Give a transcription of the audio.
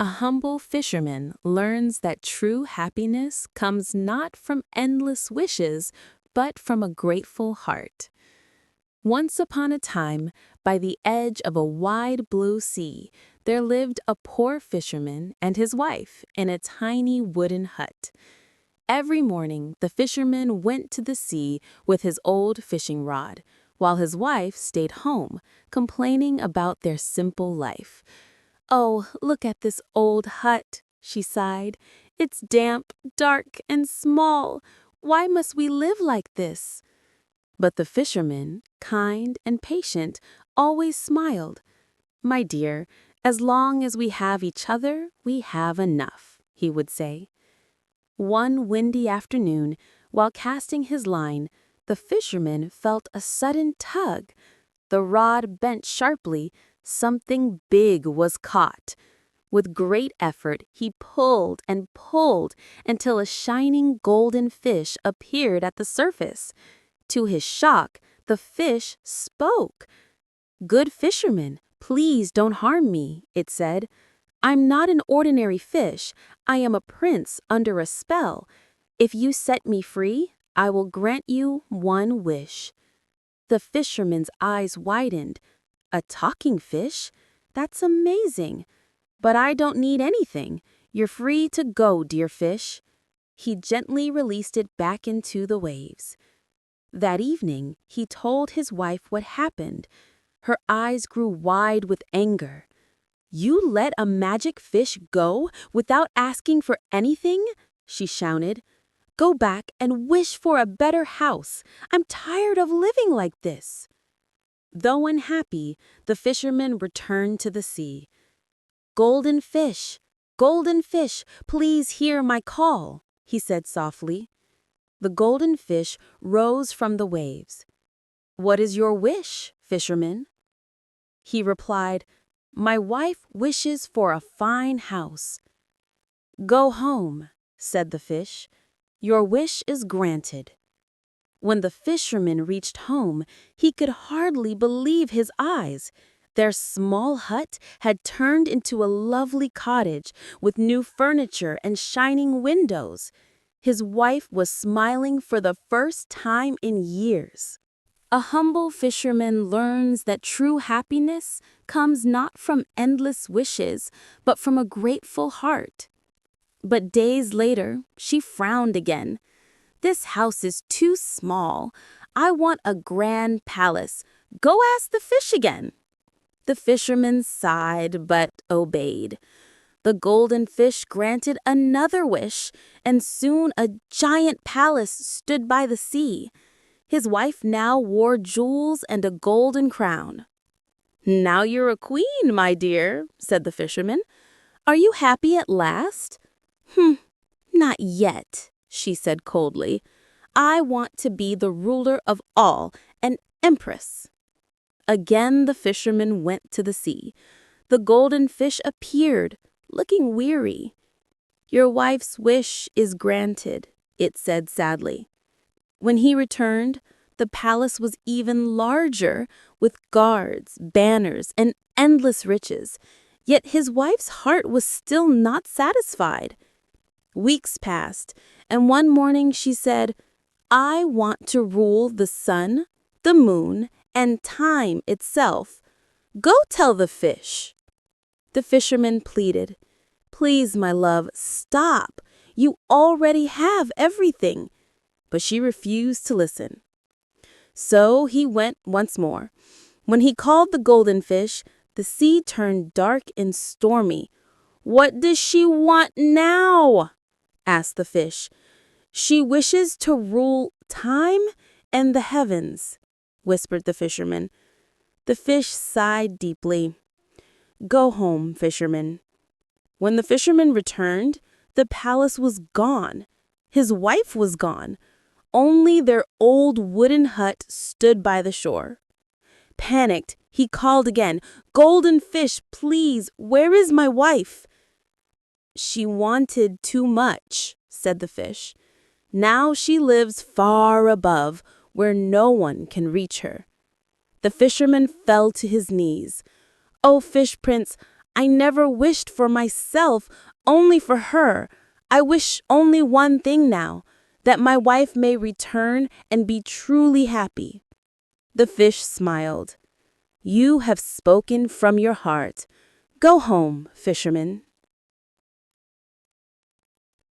A humble fisherman learns that true happiness comes not from endless wishes, but from a grateful heart. Once upon a time, by the edge of a wide blue sea, there lived a poor fisherman and his wife in a tiny wooden hut. Every morning, the fisherman went to the sea with his old fishing rod, while his wife stayed home, complaining about their simple life. "Oh, look at this old hut," she sighed. "It's damp, dark, and small. Why must we live like this?" But the fisherman, kind and patient, always smiled. "My dear, as long as we have each other, we have enough," he would say. One windy afternoon, while casting his line, the fisherman felt a sudden tug. The rod bent sharply. Something big was caught. With great effort, he pulled and pulled until a shining golden fish appeared at the surface. To his shock, the fish spoke. "Good fisherman, please don't harm me," it said. "I'm not an ordinary fish. I am a prince under a spell. If you set me free, I will grant you one wish." The fisherman's eyes widened. "A talking fish? That's amazing. But I don't need anything. You're free to go, dear fish." He gently released it back into the waves. That evening, he told his wife what happened. Her eyes grew wide with anger. "You let a magic fish go without asking for anything?" she shouted. "Go back and wish for a better house. I'm tired of living like this." Though unhappy, the fisherman returned to the sea. Golden fish, please hear my call," he said softly. The golden fish rose from the waves. "What is your wish, fisherman?" He replied, "My wife wishes for a fine house." "Go home," said the fish. "Your wish is granted." When the fisherman reached home, he could hardly believe his eyes. Their small hut had turned into a lovely cottage with new furniture and shining windows. His wife was smiling for the first time in years. A humble fisherman learns that true happiness comes not from endless wishes, but from a grateful heart. But days later, she frowned again. "This house is too small. I want a grand palace. Go ask the fish again." The fisherman sighed but obeyed. The golden fish granted another wish, and soon a giant palace stood by the sea. His wife now wore jewels and a golden crown. "Now you're a queen, my dear," said the fisherman. "Are you happy at last?" Not yet," she said coldly. "I want to be the ruler of all, an empress." Again the fisherman went to the sea. The golden fish appeared, looking weary. "Your wife's wish is granted," it said sadly. When he returned, the palace was even larger, with guards, banners, and endless riches. Yet his wife's heart was still not satisfied. Weeks passed, and one morning she said, "I want to rule the sun, the moon, and time itself. Go tell the fish." The fisherman pleaded, "Please, my love, stop. You already have everything." But she refused to listen. So he went once more. When he called the golden fish, the sea turned dark and stormy. "What does she want now?" asked the fish. "She wishes to rule time and the heavens," whispered the fisherman. The fish sighed deeply. "Go home, fisherman." When the fisherman returned, the palace was gone. His wife was gone. Only their old wooden hut stood by the shore. Panicked, he called again, "Golden fish, please, where is my wife?" "She wanted too much," said the fish. "Now she lives far above, where no one can reach her." The fisherman fell to his knees. "Oh, fish prince, I never wished for myself, only for her. I wish only one thing now, that my wife may return and be truly happy." The fish smiled. "You have spoken from your heart. Go home, fisherman."